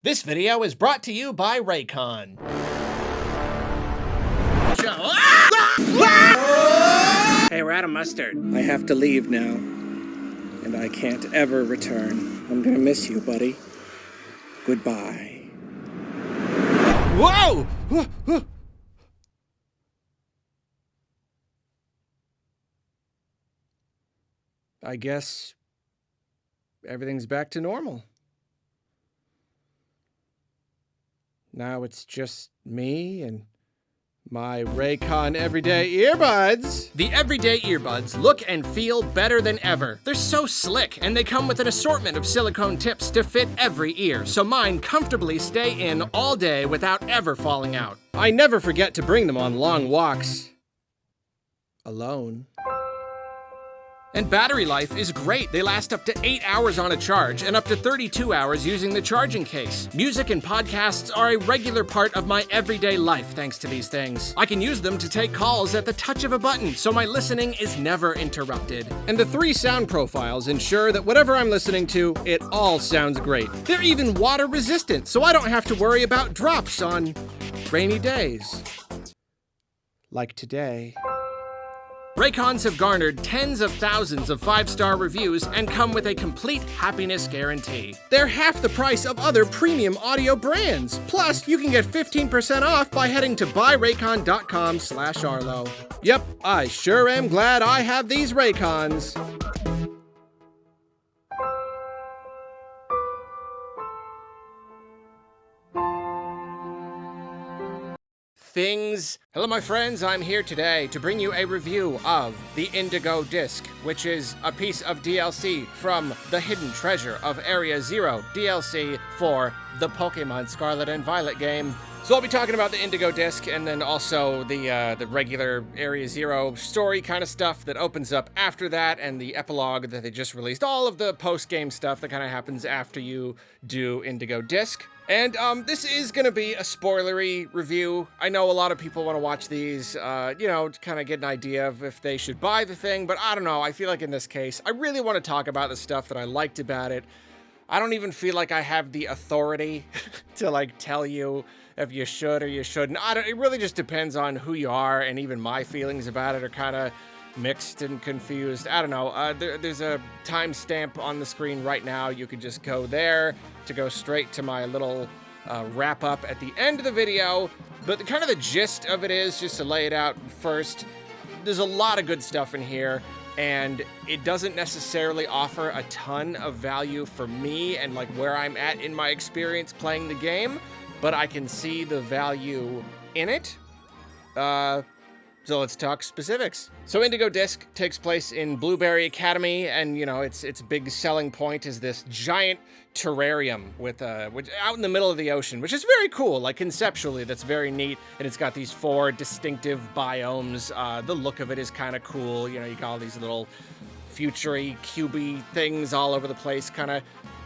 This video is brought to you by Raycon. Hey, we're out of mustard. I have to leave now, and I can't ever return. I'm gonna miss you, buddy. Goodbye. Whoa! I guess everything's back to normal. Now it's just me and my Raycon Everyday Earbuds. The Everyday Earbuds look and feel better than ever. They're so slick, and they come with an assortment of silicone tips to fit every ear, so mine comfortably stay in all day without ever falling out. I never forget to bring them on long walks. Alone. And battery life is great. They last up to 8 hours on a charge and up to 32 hours using the charging case. Music and podcasts are a regular part of my everyday life thanks to these things. I can use them to take calls at the touch of a button, so my listening is never interrupted. And the 3 sound profiles ensure that whatever I'm listening to, it all sounds great. They're even water resistant, so I don't have to worry about drops on rainy days. Like today. Raycons have garnered tens of thousands of 5-star reviews and come with a complete happiness guarantee. They're half the price of other premium audio brands. Plus, you can get 15% off by heading to buyraycon.com/Arlo. Yep, I sure am glad I have these Raycons. Things. Hello, my friends. I'm here today to bring you a review of the Indigo Disk, which is a piece of DLC from the Hidden Treasure of Area Zero DLC for the Pokémon Scarlet and Violet game. So I'll be talking about the Indigo Disk and then also the regular Area Zero story kind of stuff that opens up after that, and the epilogue that they just released. All of the post-game stuff that kind of happens after you do Indigo Disk. And this is going to be a spoilery review. I know a lot of people want to watch these, to kind of get an idea of if they should buy the thing, but I don't know. I feel like in this case, I really want to talk about the stuff that I liked about it. I don't even feel like I have the authority to, tell you if you should or you shouldn't. It really just depends on who you are, and even my feelings about it are kind of mixed and confused. I don't know. There's a timestamp on the screen right now. You could just go there to go straight to my little wrap up at the end of the video. But kind of the gist of it is, just to lay it out first, there's a lot of good stuff in here, and it doesn't necessarily offer a ton of value for me and where I'm at in my experience playing the game, but I can see the value in it. So let's talk specifics. So Indigo Disk takes place in Blueberry Academy, and its big selling point is this giant terrarium with which out in the middle of the ocean, which is very cool. Conceptually, that's very neat, and it's got these 4 distinctive biomes. The look of it is kind of cool. You got all these little futury, cubey things all over the place, kind of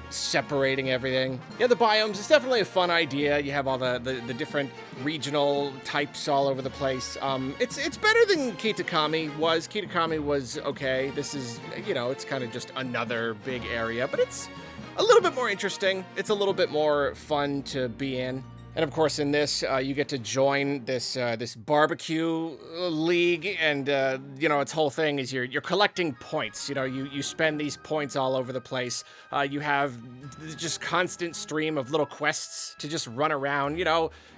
separating everything. Yeah, the biomes, it's definitely a fun idea. You have all the different regional types all over the place. It's better than Kitakami was. Kitakami was okay. This is, it's kind of just another big area, but it's a little bit more interesting. It's a little bit more fun to be in. And of course, in this, you get to join this barbecue league, and its whole thing is you're collecting points. You spend these points all over the place. You have just constant stream of little quests to just run around.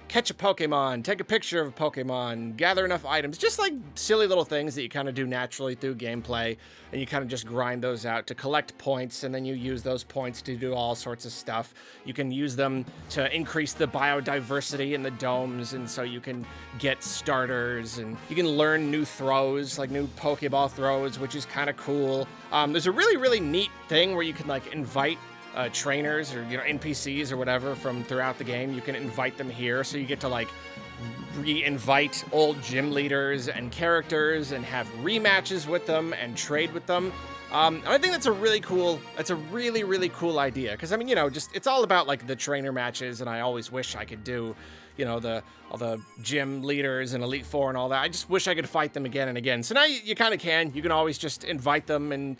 Catch a Pokemon, take a picture of a Pokemon, gather enough items, just silly little things that you kind of do naturally through gameplay, and you kind of just grind those out to collect points, and then you use those points to do all sorts of stuff. You can use them to increase the biodiversity in the domes, and so you can get starters, and you can learn new throws, new Pokeball throws, which is kind of cool. There's a really, really neat thing where you can invite trainers or NPCs or whatever from throughout the game. You can invite them here, so you get to re-invite old gym leaders and characters and have rematches with them and trade with them. I think that's a really cool idea, because it's all about the trainer matches, and I always wish I could do all the gym leaders and Elite Four and all that. I just wish I could fight them again and again. So now you kind of can. You can always just invite them and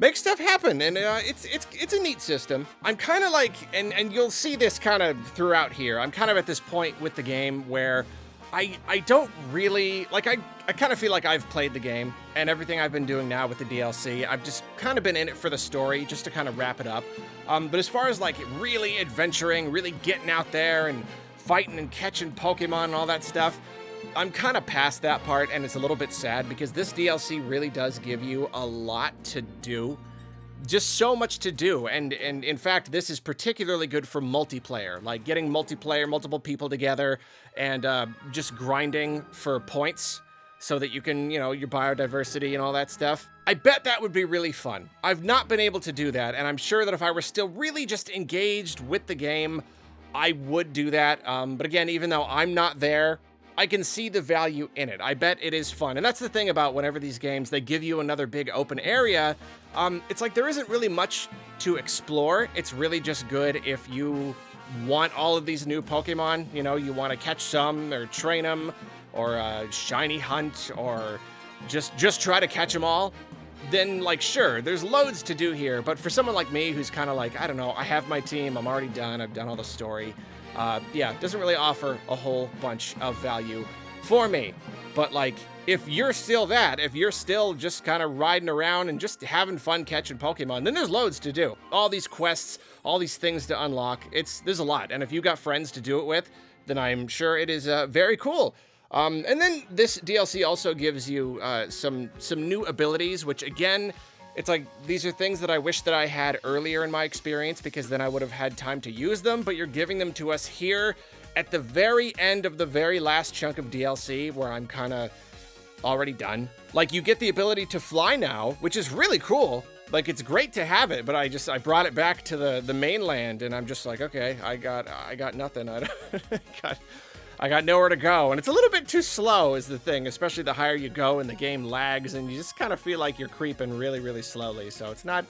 make stuff happen, and it's a neat system. I'm kind of like, and you'll see this kind of throughout here, I'm kind of at this point with the game where I don't really, like, I kind of feel like I've played the game, and everything I've been doing now with the DLC, I've just kind of been in it for the story, just to kind of wrap it up. But as far as, like, really adventuring, really getting out there and fighting and catching Pokemon and all that stuff, I'm kind of past that part, and it's a little bit sad, because this DLC really does give you a lot to do. Just so much to do, and in fact, this is particularly good for multiplayer, like getting multiplayer, multiple people together, and just grinding for points so that you can, you know, your biodiversity and all that stuff. I bet that would be really fun. I've not been able to do that, and I'm sure that if I were still really just engaged with the game, I would do that. But again, even though I'm not there, I can see the value in it. I bet it is fun. And that's the thing about whenever these games, they give you another big open area, it's like there isn't really much to explore. It's really just good if you want all of these new Pokemon. You know, you want to catch some or train them or shiny hunt or just try to catch them all. Then, like, sure, there's loads to do here. But for someone like me who's kind of like, I don't know, I have my team, I'm already done, I've done all the story. Yeah, it doesn't really offer a whole bunch of value for me. But, like, if you're still if you're still just kind of riding around and just having fun catching Pokemon, then there's loads to do. All these quests, all these things to unlock, there's a lot. And if you've got friends to do it with, then I'm sure it is very cool. And then this DLC also gives you some new abilities, which, again, it's like, these are things that I wish that I had earlier in my experience, because then I would have had time to use them, but you're giving them to us here at the very end of the very last chunk of DLC, where I'm kind of already done. Like, you get the ability to fly now, which is really cool. Like, it's great to have it, but I brought it back to the mainland, and I'm just like, okay, I got nothing. I got nowhere to go, and it's a little bit too slow is the thing, especially the higher you go and the game lags, and you just kind of feel like you're creeping really, really slowly, so it's not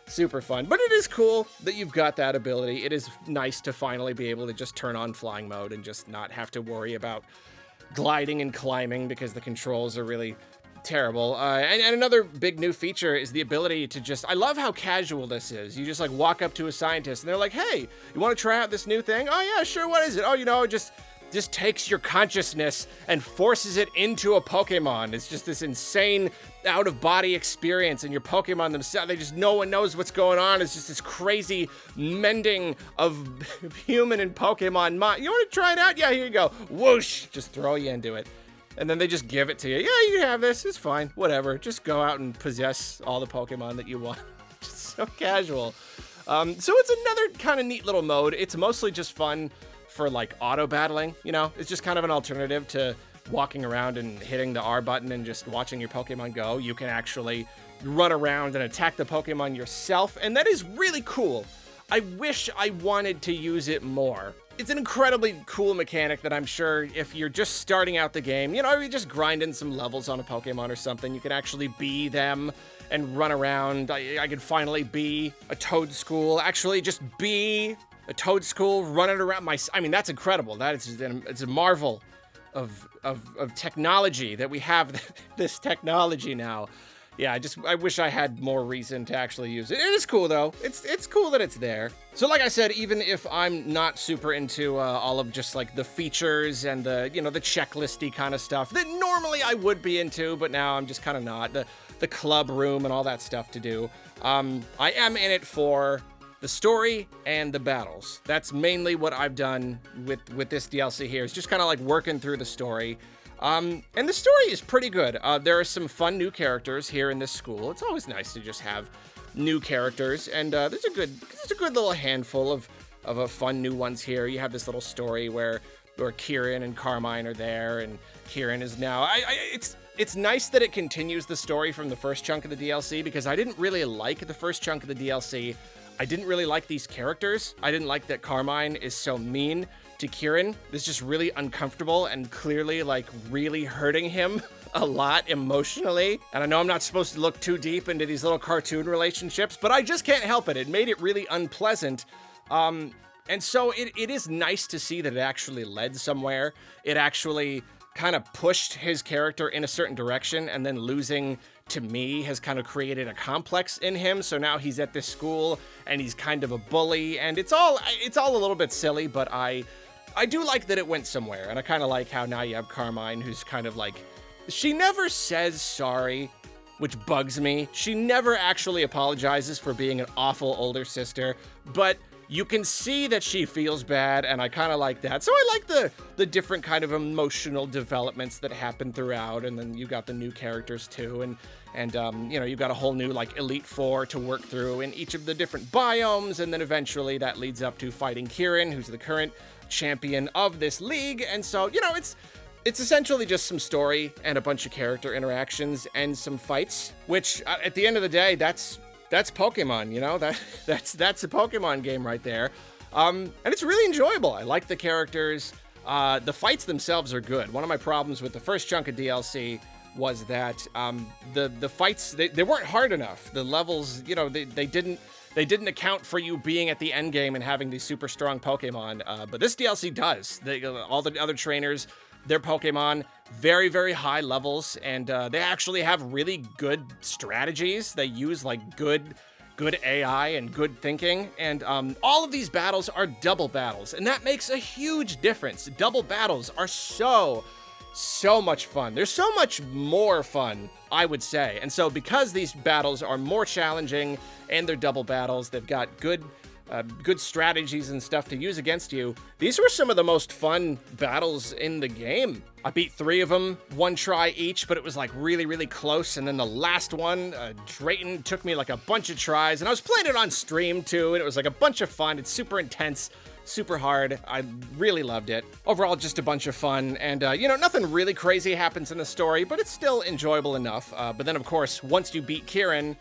super fun. But it is cool that you've got that ability. It is nice to finally be able to just turn on flying mode and just not have to worry about gliding and climbing, because the controls are really terrible. And another big new feature is the ability to just, I love how casual this is. You just, like, walk up to a scientist, and they're like, hey, you want to try out this new thing? Oh, yeah, sure, what is it? Oh, you know, just takes your consciousness and forces it into a Pokemon. It's just this insane out-of-body experience, and your Pokemon themselves, no one knows what's going on. It's just this crazy mending of human and Pokemon mind. You want to try it out? Yeah, here you go. Whoosh! Just throw you into it. And then they just give it to you. Yeah, you can have this. It's fine. Whatever. Just go out and possess all the Pokemon that you want. Just so casual. So it's another kind of neat little mode. It's mostly just fun for, like, auto battling, you know? It's just kind of an alternative to walking around and hitting the R button and just watching your Pokemon go. You can actually run around and attack the Pokemon yourself, and that is really cool. I wish I wanted to use it more. It's an incredibly cool mechanic that I'm sure if you're just starting out the game, you know, you're just grinding some levels on a Pokemon or something, you can actually be them and run around. I could finally be a Toedscool, actually just be a Toedscool running around I mean, that's incredible. It's a marvel of technology that we have this technology now. Yeah, I wish I had more reason to actually use it. It is cool, though. It's cool that it's there. So like I said, even if I'm not super into all of just, like, the features and the, you know, the checklisty kind of stuff that normally I would be into, but now I'm just kind of not. The club room and all that stuff to do. I am in it for the story and the battles. That's mainly what I've done with this DLC here. It's just kind of like working through the story. And the story is pretty good. There are some fun new characters here in this school. It's always nice to just have new characters, and there's a good little handful of fun new ones here. You have this little story where Kieran and Carmine are there, and Kieran is now. It's nice that it continues the story from the first chunk of the DLC, because I didn't really like the first chunk of the DLC. I didn't really like these characters. I didn't like that Carmine is so mean to Kieran. It's just really uncomfortable and clearly, like, really hurting him a lot emotionally. And I know I'm not supposed to look too deep into these little cartoon relationships, but I just can't help it. It made it really unpleasant. And so it is nice to see that it actually led somewhere. It actually kind of pushed his character in a certain direction, and then losing to me has kind of created a complex in him. So now he's at this school and he's kind of a bully, and it's all a little bit silly, but I do like that it went somewhere. And I kind of like how now you have Carmine, who's kind of like, she never says sorry, which bugs me. She never actually apologizes for being an awful older sister, but you can see that she feels bad, and I kind of like that. So I like the different kind of emotional developments that happen throughout, and then you got the new characters too, and you know, you've got a whole new like Elite Four to work through in each of the different biomes, and then eventually that leads up to fighting Kieran, who's the current champion of this league. And so, you know, it's essentially just some story and a bunch of character interactions and some fights, which at the end of the day, that's Pokemon, you know, that's a Pokemon game right there. And it's really enjoyable. I like the characters. The fights themselves are good. One of my problems with the first chunk of DLC was that the fights, they weren't hard enough. The levels, you know, they didn't account for you being at the end game and having these super strong Pokemon. But this DLC does. All the other trainers, their Pokemon, very, very high levels, and they actually have really good strategies. They use like good AI and good thinking, and all of these battles are double battles, and that makes a huge difference. Double battles are so much fun. They're so much more fun, I would say. And so because these battles are more challenging and they're double battles, they've got good strategies and stuff to use against you. These were some of the most fun battles in the game. I beat 3 of them, one try each, but it was like really, really close. And then the last one, Drayton, took me like a bunch of tries, and I was playing it on stream too, and it was like a bunch of fun. It's super intense, super hard. I really loved it. Overall, just a bunch of fun, and you know, nothing really crazy happens in the story, but it's still enjoyable enough. But then, of course, once you beat Kieran,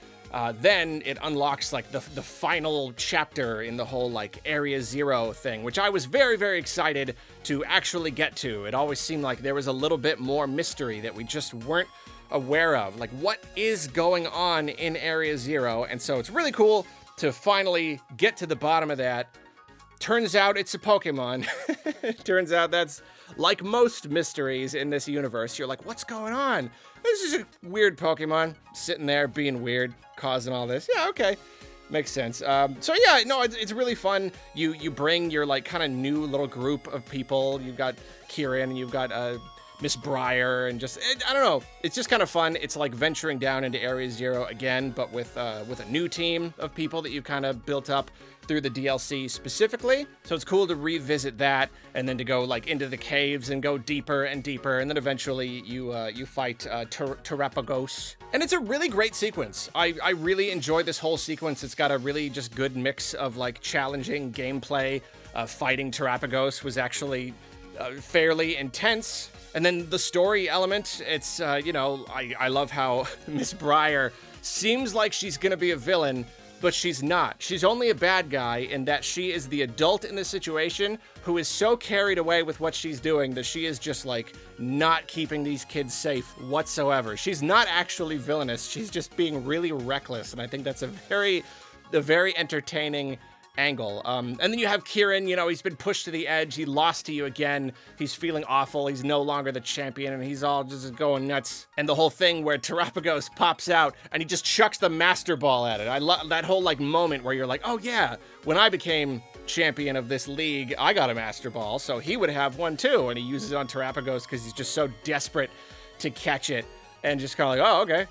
then it unlocks like the final chapter in the whole like Area Zero thing, which I was very, very excited to actually get to. It always seemed like there was a little bit more mystery that we just weren't aware of. Like, what is going on in Area Zero? And so it's really cool to finally get to the bottom of that. Turns out it's a Pokemon. Turns out that's like most mysteries in this universe. You're like, what's going on? This is a weird Pokemon sitting there being weird, causing all this. Yeah, okay. Makes sense. So yeah, no, it's really fun. You bring your like kind of new little group of people. You've got Kieran, and you've got Miss Briar, and just, I don't know. It's just kind of fun. It's like venturing down into Area Zero again, but with a new team of people that you've kind of built up through the DLC specifically. So it's cool to revisit that, and then to go like into the caves and go deeper and deeper, and then eventually you fight Terapagos. And it's a really great sequence. I really enjoyed this whole sequence. It's got a really just good mix of like challenging gameplay. Fighting Terapagos was actually fairly intense. And then the story element, it's, you know, I love how Miss Briar seems like she's gonna be a villain, but she's not. She's only a bad guy in that she is the adult in the situation who is so carried away with what she's doing that she is just like not keeping these kids safe whatsoever. She's not actually villainous. She's just being really reckless. And I think that's a very entertaining angle. And then you have Kieran, you know, he's been pushed to the edge. He lost to you again. He's feeling awful. He's no longer the champion, and he's all just going nuts. And the whole thing where Terapagos pops out and he just chucks the Master Ball at it. I love that whole like moment where you're like, oh yeah, when I became champion of this league, I got a Master Ball, so he would have one too. And he uses it on Terapagos because he's just so desperate to catch it, and just kind of like, oh, okay.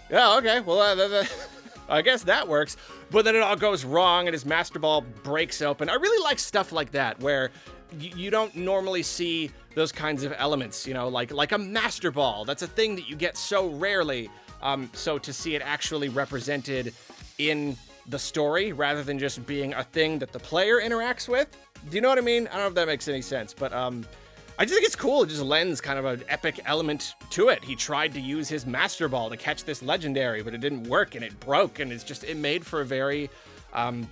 Yeah, okay, well, I guess that works. But then it all goes wrong and his Master Ball breaks open. I really like stuff like that where you don't normally see those kinds of elements, you know, like a Master Ball. That's a thing that you get so rarely. So to see it actually represented in the story rather than just being a thing that the player interacts with. Do you know what I mean? I don't know if that makes any sense, but I just think it's cool. It just lends kind of an epic element to it. He tried to use his Master Ball to catch this legendary, but it didn't work, and it broke, and it made for a very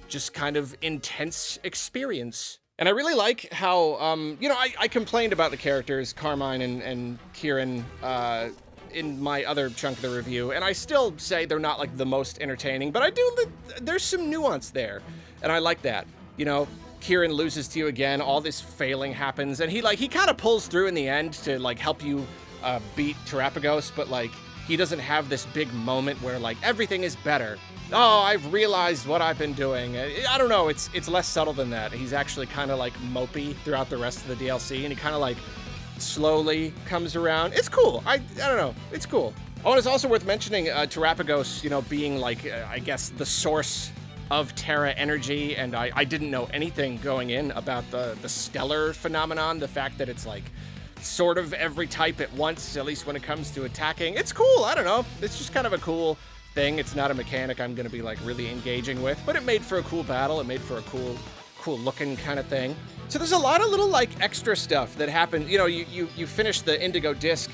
just kind of intense experience. And I really like how, you know, I complained about the characters, Carmine and Kieran, in my other chunk of the review, and I still say they're not like the most entertaining, but there's some nuance there, and I like that. You know, Kieran loses to you again, all this failing happens, and he kind of pulls through in the end to, like, help you beat Terapagos, but, like, he doesn't have this big moment where, like, everything is better. Oh, I've realized what I've been doing. I don't know, it's less subtle than that. He's actually kind of, like, mopey throughout the rest of the DLC, and he kind of, like, slowly comes around. It's cool. I don't know. It's cool. Oh, and it's also worth mentioning Terapagos, you know, being, like, I guess, the source of Terra energy, and I didn't know anything going in about the stellar phenomenon, the fact that it's, like, sort of every type at once, at least when it comes to attacking. It's cool. I don't know. It's just kind of a cool thing. It's not a mechanic I'm going to be, like, really engaging with, but it made for a cool battle. It made for a cool looking kind of thing. So there's a lot of little, like, extra stuff that happened. You know, you finish the Indigo Disk,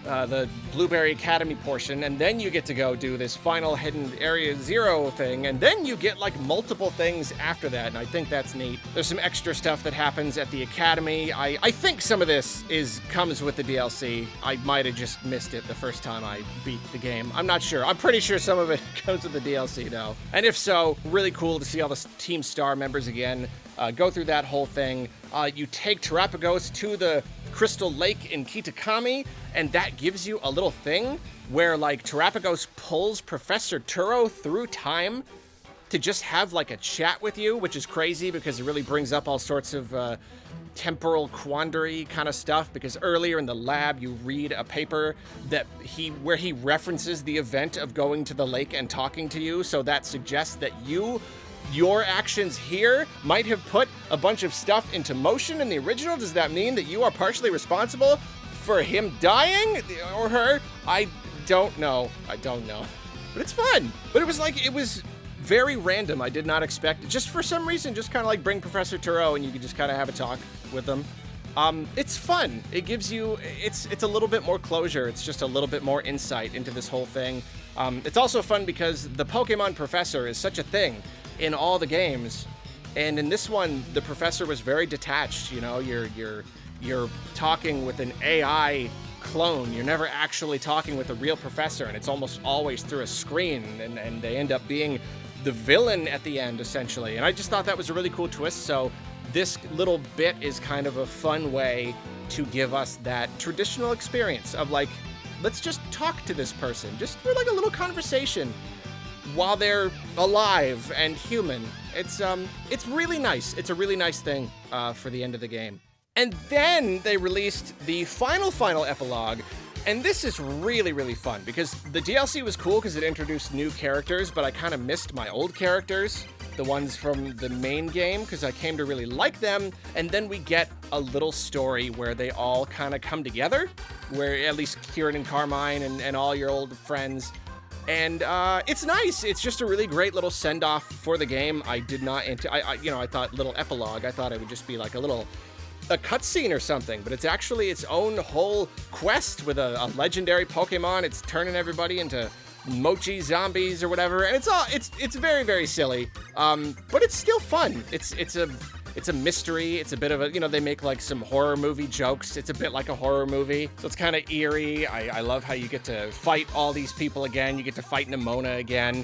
the Blueberry Academy portion, and then you get to go do this final hidden Area Zero thing, and then you get, like, multiple things after that, and I think that's neat. There's some extra stuff that happens at the Academy. I think some of this comes with the DLC. I might have just missed it the first time I beat the game. I'm not sure. I'm pretty sure some of it comes with the DLC, though. And if so, really cool to see all the Team Star members again, go through that whole thing. You take Terapagos to the Crystal Lake in Kitakami, and that gives you a little thing where, like, Terapagos pulls Professor Turo through time to just have, like, a chat with you, which is crazy because it really brings up all sorts of temporal quandary kind of stuff, because earlier in the lab you read a paper where he references the event of going to the lake and talking to you, so that suggests that your actions here might have put a bunch of stuff into motion in the original. Does that mean that you are partially responsible for him dying? Or her? I don't know. But it's fun. But it was very random. I did not expect it. Just for some reason, just kind of like bring Professor Turo and you can just kind of have a talk with them. It's fun. It gives you, it's a little bit more closure. It's just a little bit more insight into this whole thing. It's also fun because the Pokemon Professor is such a thing in all the games, and in this one the professor was very detached. You know, you're talking with an AI clone. You're never actually talking with a real professor, and it's almost always through a screen, and they end up being the villain at the end, essentially. And I just thought that was a really cool twist. So this little bit is kind of a fun way to give us that traditional experience of, like, let's just talk to this person just for, like, a little conversation while they're alive and human. It's really nice. It's a really nice thing for the end of the game. And then they released the final epilogue, and this is really, really fun because the DLC was cool because it introduced new characters, but I kind of missed my old characters, the ones from the main game, because I came to really like them. And then we get a little story where they all kind of come together, where at least Kieran and Carmine and all your old friends. And it's nice. It's just a really great little send-off for the game. I did not, I thought little epilogue. I thought it would just be like a cutscene or something, but it's actually its own whole quest with a legendary Pokemon. It's turning everybody into mochi zombies or whatever, and it's very, very silly. But it's still fun. It's a mystery. It's a bit of a, they make like some horror movie jokes. It's a bit like a horror movie. So it's kind of eerie. I love how you get to fight all these people again. You get to fight Nimona again.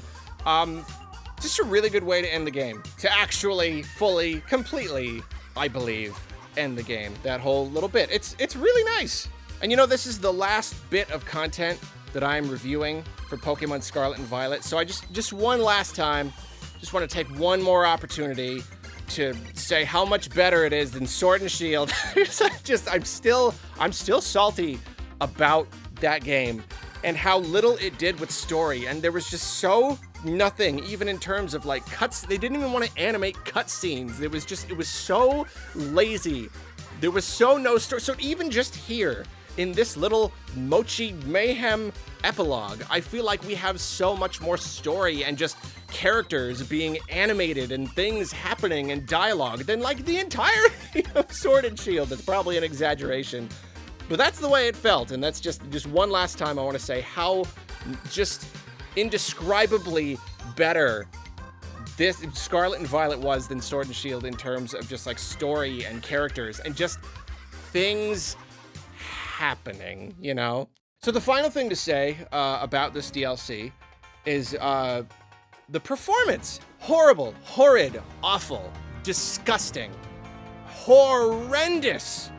Just a really good way to end the game. To actually, fully, completely, I believe, end the game. That whole little bit. It's really nice. And this is the last bit of content that I'm reviewing for Pokemon Scarlet and Violet. So I just one last time, just want to take one more opportunity to say how much better it is than Sword and Shield. I'm still salty about that game and how little it did with story. And there was just so nothing, even in terms of like cuts. They didn't even want to animate cutscenes. It was so lazy. There was no story. So even just here in this little Mochi Mayhem epilogue, I feel like we have so much more story and just characters being animated and things happening and dialogue than like the entire Sword and Shield. That's probably an exaggeration, but that's the way it felt. And that's just one last time I want to say how just indescribably better this Scarlet and Violet was than Sword and Shield in terms of just like story and characters and just things happening, So the final thing to say about this DLC is the performance. Horrible, horrid, awful, disgusting. Horrendous.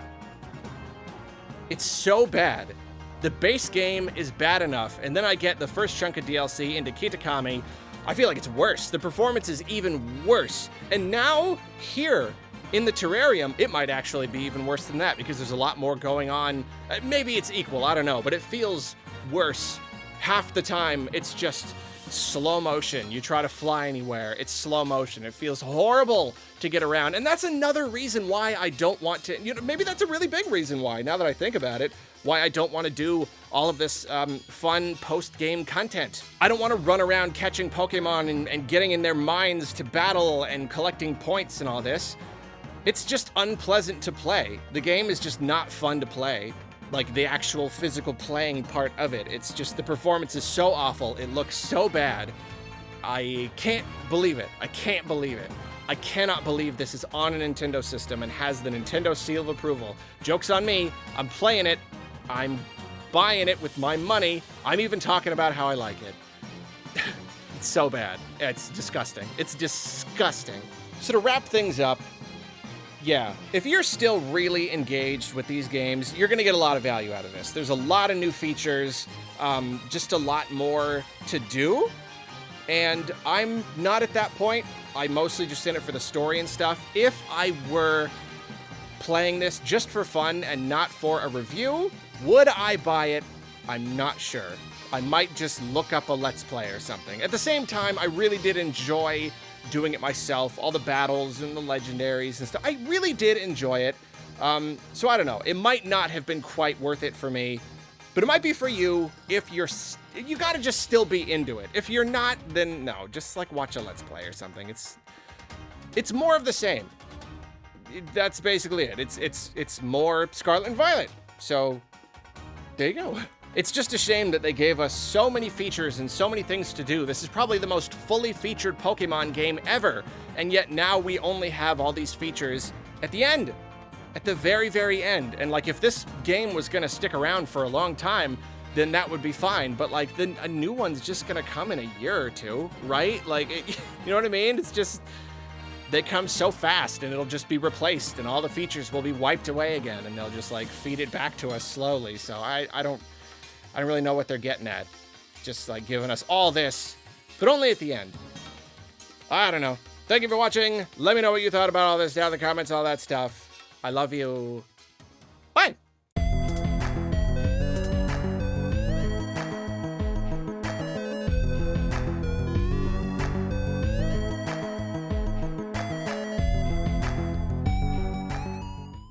It's so bad. The base game is bad enough, and then I get the first chunk of DLC into Kitakami. I feel like it's worse. The performance is even worse. And now, here, in the terrarium, it might actually be even worse than that because there's a lot more going on. Maybe it's equal, I don't know, but it feels worse. Half the time, it's just slow motion. You try to fly anywhere, it's slow motion. It feels horrible to get around. And that's another reason why I don't want to, maybe that's a really big reason why, now that I think about it, why I don't want to do all of this fun post-game content. I don't want to run around catching Pokemon and getting in their minds to battle and collecting points and all this. It's just unpleasant to play. The game is just not fun to play. Like, the actual physical playing part of it. It's just, the performance is so awful. It looks so bad. I can't believe it. I can't believe it. I cannot believe this is on a Nintendo system and has the Nintendo seal of approval. Joke's on me. I'm playing it. I'm buying it with my money. I'm even talking about how I like it. It's so bad. It's disgusting. It's disgusting. So to wrap things up, yeah, if you're still really engaged with these games, you're going to get a lot of value out of this. There's a lot of new features, just a lot more to do, and I'm not at that point. I'm mostly just in it for the story and stuff. If I were playing this just for fun and not for a review, would I buy it? I'm not sure. I might just look up a Let's Play or something. At the same time, I really did enjoy doing it myself, all the battles and the legendaries and stuff. I really did enjoy it. So I don't know. It might not have been quite worth it for me, but it might be for you if you gotta just still be into it. If you're not, then no, just like watch a Let's Play or something. It's more of the same. That's basically it. It's more Scarlet and Violet. So there you go. It's just a shame that they gave us so many features and so many things to do. This is probably the most fully featured Pokemon game ever, and yet now we only have all these features at the end. At the very, very end. And like, if this game was gonna stick around for a long time, then that would be fine. But like, a new one's just gonna come in a year or two, right? Like, you know what I mean? It's just, they come so fast and it'll just be replaced and all the features will be wiped away again and they'll just like feed it back to us slowly. So I don't really know what they're getting at. Just like giving us all this, but only at the end. I don't know. Thank you for watching. Let me know what you thought about all this down in the comments, all that stuff. I love you.